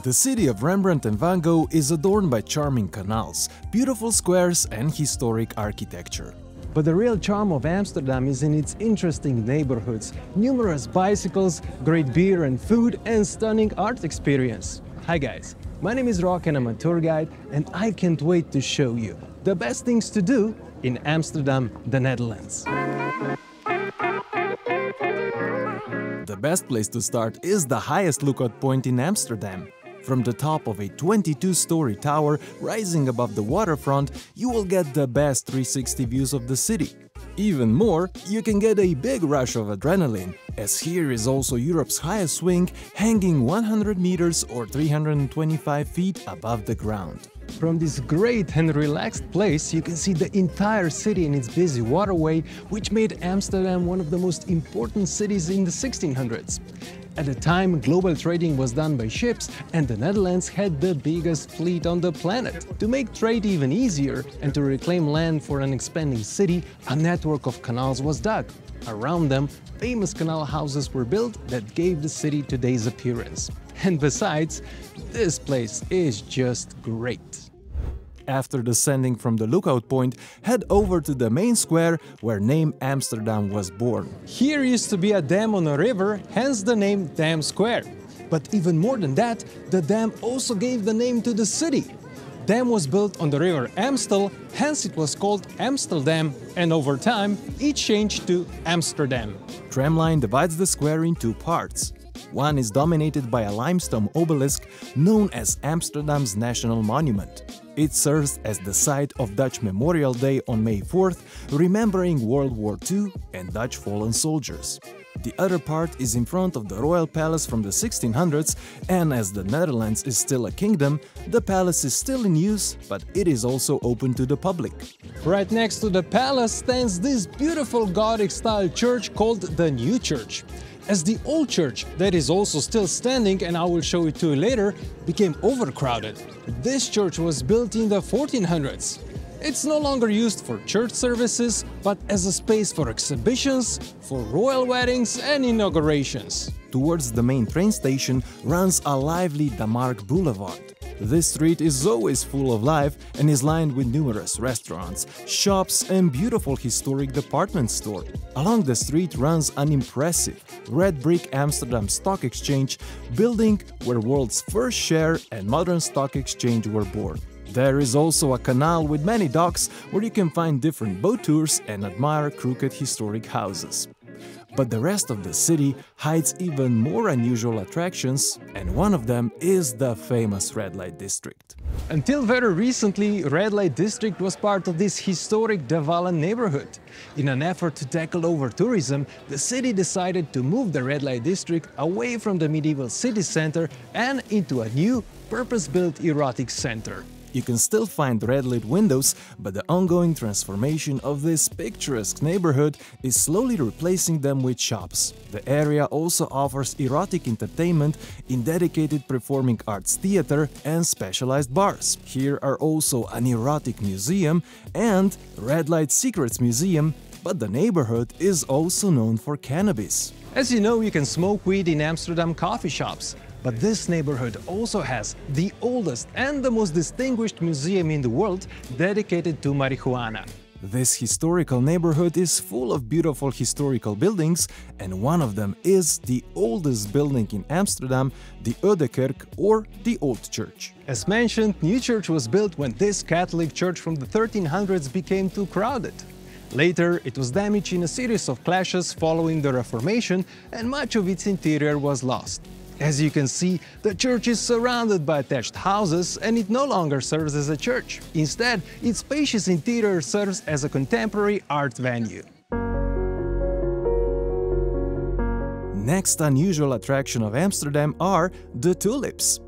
The city of Rembrandt and Van Gogh is adorned by charming canals, beautiful squares and historic architecture. But the real charm of Amsterdam is in its interesting neighborhoods, numerous bicycles, great beer and food, and stunning art experience. Hi guys, my name is Rok and I'm a tour guide, and I can't wait to show you the best things to do in Amsterdam, the Netherlands. The best place to start is the highest lookout point in Amsterdam. From the top of a 22-story tower rising above the waterfront, you will get the best 360 views of the city. Even more, you can get a big rush of adrenaline, as here is also Europe's highest swing, hanging 100 meters or 325 feet above the ground. From this great and relaxed place, you can see the entire city in its busy waterway, which made Amsterdam one of the most important cities in the 1600s. At the time, global trading was done by ships, and the Netherlands had the biggest fleet on the planet. To make trade even easier and to reclaim land for an expanding city, a network of canals was dug. Around them, famous canal houses were built that gave the city today's appearance. And besides, this place is just great. After descending from the lookout point, head over to the main square where name Amsterdam was born. Here used to be a dam on a river, hence the name Dam Square. But even more than that, the dam also gave the name to the city. Dam was built on the river Amstel, hence it was called Amsterdam, and over time it changed to Amsterdam. Tramline divides the square in two parts. One is dominated by a limestone obelisk known as Amsterdam's National Monument. It serves as the site of Dutch Memorial Day on May 4th, remembering World War II and Dutch fallen soldiers. The other part is in front of the Royal Palace from the 1600s, and as the Netherlands is still a kingdom, the palace is still in use, but it is also open to the public. Right next to the palace stands this beautiful Gothic-style church called the New Church. As the old church, that is also still standing, and I will show it to you later, became overcrowded. This church was built in the 1400s. It's no longer used for church services, but as a space for exhibitions, for royal weddings and inaugurations. Towards the main train station runs a lively Damrak boulevard. This street is always full of life and is lined with numerous restaurants, shops and beautiful historic department store. Along the street runs an impressive red brick Amsterdam Stock Exchange building where world's first share and modern stock exchange were born. There is also a canal with many docks where you can find different boat tours and admire crooked historic houses. But the rest of the city hides even more unusual attractions, and one of them is the famous Red Light District. Until very recently, Red Light District was part of this historic De Wallen neighborhood. In an effort to tackle over-tourism, the city decided to move the Red Light District away from the medieval city center and into a new, purpose-built erotic center. You can still find red-lit windows, but the ongoing transformation of this picturesque neighborhood is slowly replacing them with shops. The area also offers erotic entertainment in dedicated performing arts theater and specialized bars. Here are also an erotic museum and Red Light Secrets Museum, but the neighborhood is also known for cannabis. As you know, you can smoke weed in Amsterdam coffee shops. But this neighborhood also has the oldest and the most distinguished museum in the world dedicated to marijuana. This historical neighborhood is full of beautiful historical buildings, and one of them is the oldest building in Amsterdam, the Oude Kerk, or the Old Church. As mentioned, New Church was built when this Catholic church from the 1300s became too crowded. Later, it was damaged in a series of clashes following the Reformation, and much of its interior was lost. As you can see, the church is surrounded by attached houses and it no longer serves as a church. Instead, its spacious interior serves as a contemporary art venue. Next unusual attraction of Amsterdam are the tulips.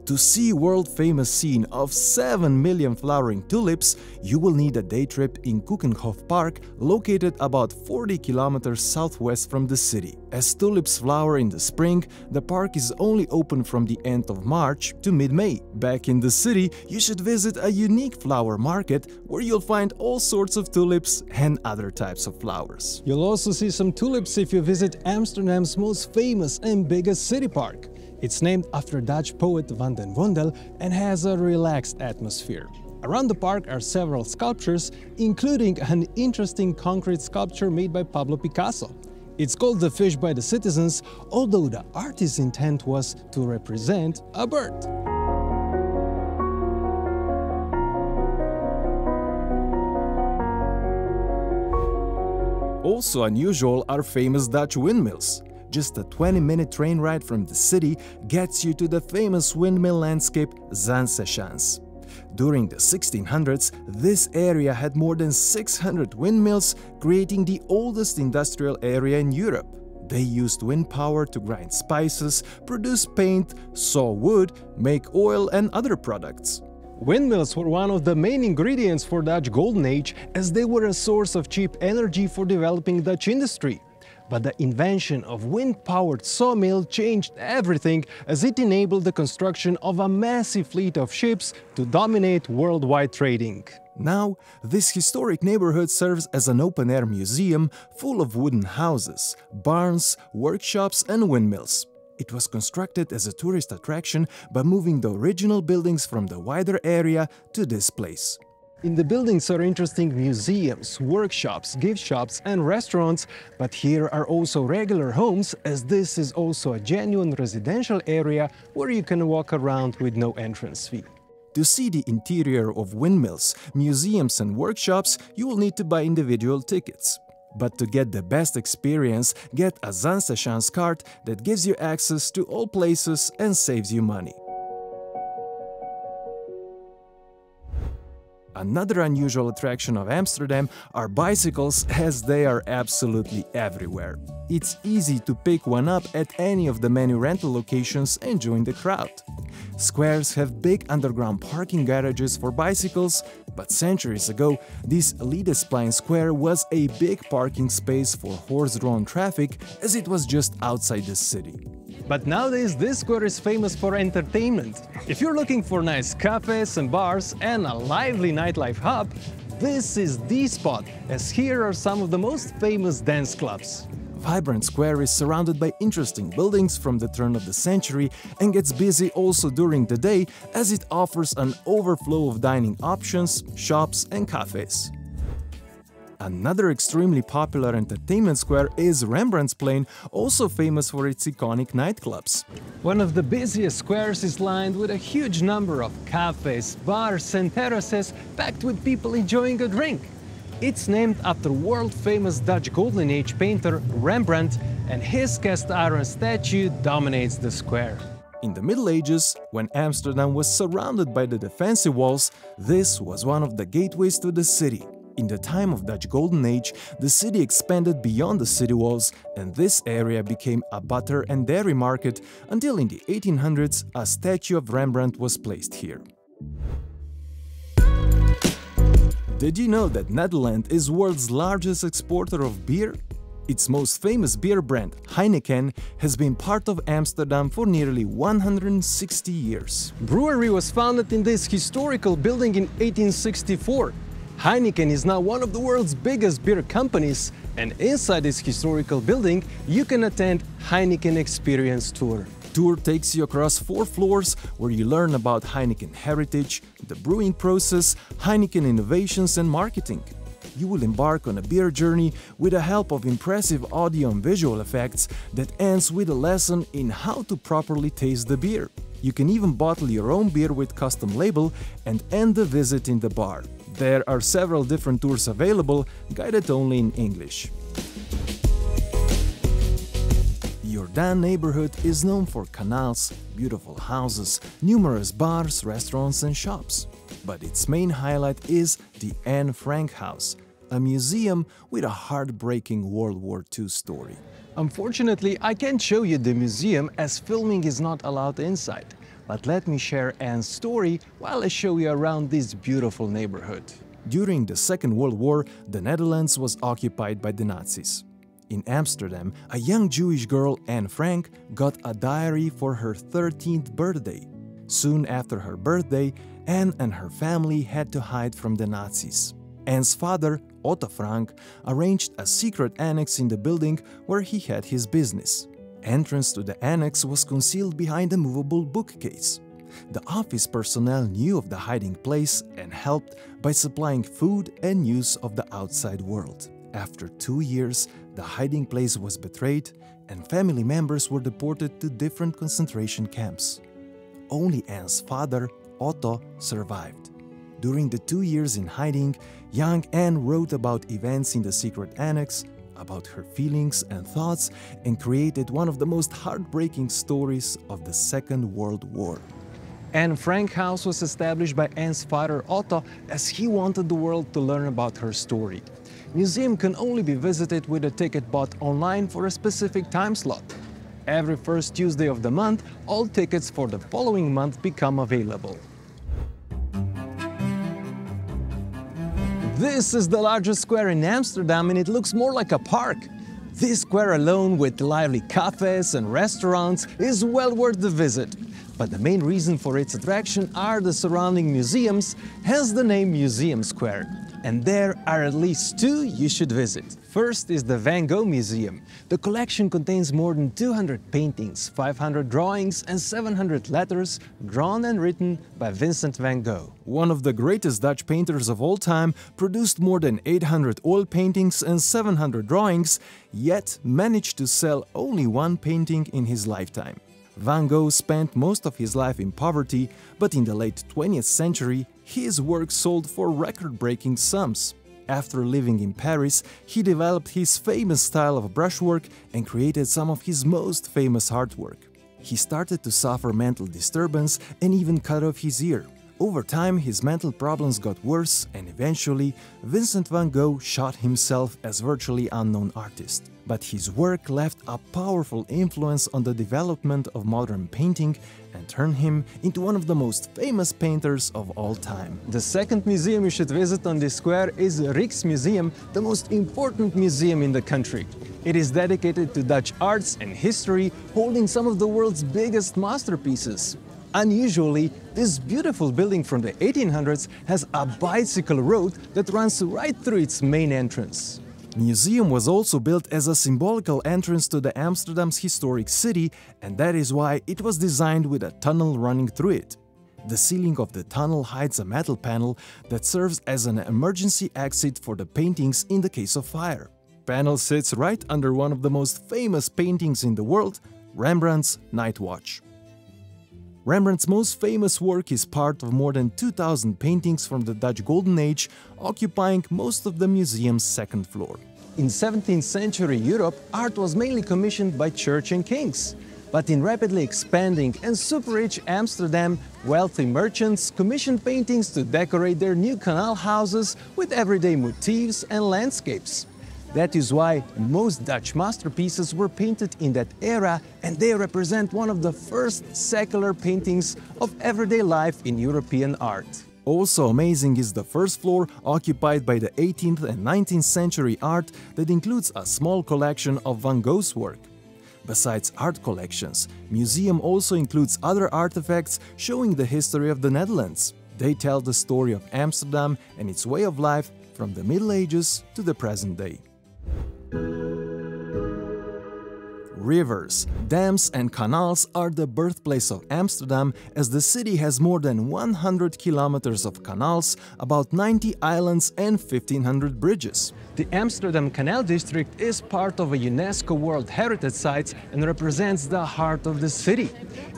To see world-famous scene of 7 million flowering tulips, you will need a day trip in Keukenhof Park, located about 40 kilometers southwest from the city. As tulips flower in the spring, the park is only open from the end of March to mid-May. Back in the city, you should visit a unique flower market where you'll find all sorts of tulips and other types of flowers. You'll also see some tulips if you visit Amsterdam's most famous and biggest city park. It's named after Dutch poet Van den Vondel and has a relaxed atmosphere. Around the park are several sculptures, including an interesting concrete sculpture made by Pablo Picasso. It's called The Fish by the Citizens, although the artist's intent was to represent a bird. Also unusual are famous Dutch windmills. Just a 20-minute train ride from the city gets you to the famous windmill landscape Zaanse Schans. During the 1600s, this area had more than 600 windmills, creating the oldest industrial area in Europe. They used wind power to grind spices, produce paint, saw wood, make oil and other products. Windmills were one of the main ingredients for Dutch Golden Age, as they were a source of cheap energy for developing Dutch industry. But the invention of wind-powered sawmill changed everything, as it enabled the construction of a massive fleet of ships to dominate worldwide trading. Now, this historic neighborhood serves as an open-air museum full of wooden houses, barns, workshops and windmills. It was constructed as a tourist attraction by moving the original buildings from the wider area to this place. In the buildings are interesting museums, workshops, gift shops and restaurants, but here are also regular homes, as this is also a genuine residential area where you can walk around with no entrance fee. To see the interior of windmills, museums and workshops, you will need to buy individual tickets. But to get the best experience, get a Zaanse Schans card that gives you access to all places and saves you money. Another unusual attraction of Amsterdam are bicycles, as they are absolutely everywhere. It's easy to pick one up at any of the many rental locations and join the crowd. Squares have big underground parking garages for bicycles, but centuries ago, this Liedesplein Square was a big parking space for horse-drawn traffic, as it was just outside the city. But nowadays this square is famous for entertainment. If you're looking for nice cafes and bars and a lively nightlife hub, this is the spot, as here are some of the most famous dance clubs. Vibrant Square is surrounded by interesting buildings from the turn of the century and gets busy also during the day, as it offers an overflow of dining options, shops and cafes. Another extremely popular entertainment square is Rembrandtplein, also famous for its iconic nightclubs. One of the busiest squares is lined with a huge number of cafes, bars and terraces packed with people enjoying a drink. It's named after world-famous Dutch Golden Age painter Rembrandt, and his cast iron statue dominates the square. In the Middle Ages, when Amsterdam was surrounded by the defensive walls, this was one of the gateways to the city. In the time of Dutch Golden Age, the city expanded beyond the city walls, and this area became a butter and dairy market until in the 1800s a statue of Rembrandt was placed here. Did you know that Netherlands is world's largest exporter of beer? Its most famous beer brand, Heineken, has been part of Amsterdam for nearly 160 years. Brewery was founded in this historical building in 1864. Heineken is now one of the world's biggest beer companies, and inside this historical building you can attend Heineken Experience tour. Tour takes you across 4 floors where you learn about Heineken heritage, the brewing process, Heineken innovations and marketing. You will embark on a beer journey with the help of impressive audio and visual effects that ends with a lesson in how to properly taste the beer. You can even bottle your own beer with custom label and end the visit in the bar. There are several different tours available, guided only in English. Your Dan neighborhood is known for canals, beautiful houses, numerous bars, restaurants and shops. But its main highlight is the Anne Frank House, a museum with a heartbreaking World War II story. Unfortunately, I can't show you the museum, as filming is not allowed inside. But let me share Anne's story while I show you around this beautiful neighborhood. During the Second World War, the Netherlands was occupied by the Nazis. In Amsterdam, a young Jewish girl, Anne Frank, got a diary for her 13th birthday. Soon after her birthday, Anne and her family had to hide from the Nazis. Anne's father, Otto Frank, arranged a secret annex in the building where he had his business. entrance to the annex was concealed behind a movable bookcase. The office personnel knew of the hiding place and helped by supplying food and news of the outside world. After 2 years, the hiding place was betrayed and family members were deported to different concentration camps. Only Anne's father, Otto, survived. During the 2 years in hiding, young Anne wrote about events in the secret annex, about her feelings and thoughts, and created one of the most heartbreaking stories of the Second World War. Anne Frank House was established by Anne's father Otto as he wanted the world to learn about her story. Museum can only be visited with a ticket bought online for a specific time slot. Every first Tuesday of the month, all tickets for the following month become available. This is the largest square in Amsterdam and it looks more like a park. This square alone, with lively cafes and restaurants, is well worth the visit. But the main reason for its attraction are the surrounding museums, hence the name Museum Square. And there are at least 2 you should visit. First is the Van Gogh Museum. The collection contains more than 200 paintings, 500 drawings and 700 letters drawn and written by Vincent van Gogh. One of the greatest Dutch painters of all time, produced more than 800 oil paintings and 700 drawings, yet managed to sell only 1 painting in his lifetime. Van Gogh spent most of his life in poverty, but in the late 20th century, his work sold for record-breaking sums. After living in Paris, he developed his famous style of brushwork and created some of his most famous artwork. He started to suffer mental disturbance and even cut off his ear. Over time, his mental problems got worse and eventually, Vincent van Gogh shot himself as virtually unknown artist. But his work left a powerful influence on the development of modern painting and turned him into one of the most famous painters of all time. The second museum you should visit on this square is the Rijksmuseum, the most important museum in the country. It is dedicated to Dutch arts and history, holding some of the world's biggest masterpieces. Unusually, this beautiful building from the 1800s has a bicycle road that runs right through its main entrance. The museum was also built as a symbolical entrance to the Amsterdam's historic city, and that is why it was designed with a tunnel running through it. The ceiling of the tunnel hides a metal panel that serves as an emergency exit for the paintings in the case of fire. The panel sits right under one of the most famous paintings in the world, Rembrandt's Night Watch. Rembrandt's most famous work is part of more than 2,000 paintings from the Dutch Golden Age, occupying most of the museum's second floor. In 17th century Europe, art was mainly commissioned by church and kings. But in rapidly expanding and super-rich Amsterdam, wealthy merchants commissioned paintings to decorate their new canal houses with everyday motifs and landscapes. That is why most Dutch masterpieces were painted in that era, and they represent one of the first secular paintings of everyday life in European art. Also amazing is the first floor, occupied by the 18th and 19th century art that includes a small collection of Van Gogh's work. Besides art collections, museum also includes other artifacts showing the history of the Netherlands. They tell the story of Amsterdam and its way of life from the Middle Ages to the present day. Rivers, dams and canals are the birthplace of Amsterdam, as the city has more than 100 kilometers of canals, about 90 islands and 1,500 bridges. The Amsterdam Canal District is part of a UNESCO World Heritage Site and represents the heart of the city.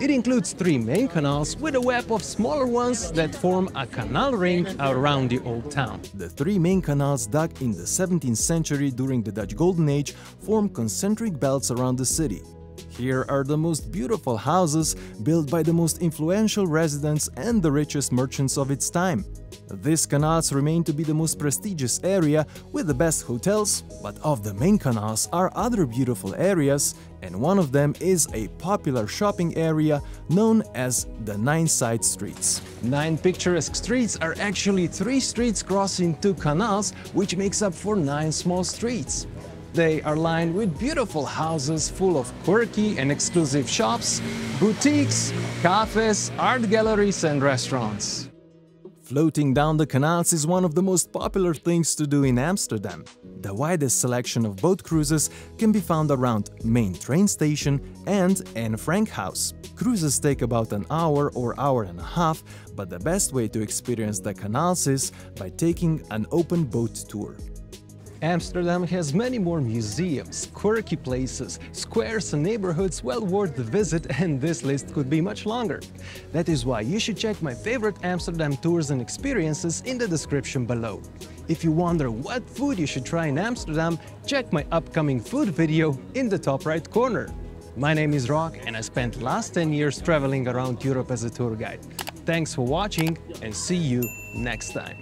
It includes 3 main canals with a web of smaller ones that form a canal ring around the old town. The 3 main canals dug in the 17th century during the Dutch Golden Age form concentric belts around the city. Here are the most beautiful houses built by the most influential residents and the richest merchants of its time. These canals remain to be the most prestigious area with the best hotels, but of the main canals are other beautiful areas, and one of them is a popular shopping area known as the 9 side streets. 9 picturesque streets are actually 3 streets crossing 2 canals, which makes up for 9 small streets. They are lined with beautiful houses full of quirky and exclusive shops, boutiques, cafes, art galleries and restaurants. Floating down the canals is one of the most popular things to do in Amsterdam. The widest selection of boat cruises can be found around main train station and Anne Frank House. Cruises take about an hour or hour and a half, but the best way to experience the canals is by taking an open boat tour. Amsterdam has many more museums, quirky places, squares and neighborhoods well worth the visit, and this list could be much longer. That is why you should check my favorite Amsterdam tours and experiences in the description below. If you wonder what food you should try in Amsterdam, check my upcoming food video in the top right corner. My name is Rok and I spent last 10 years traveling around Europe as a tour guide. Thanks for watching and see you next time.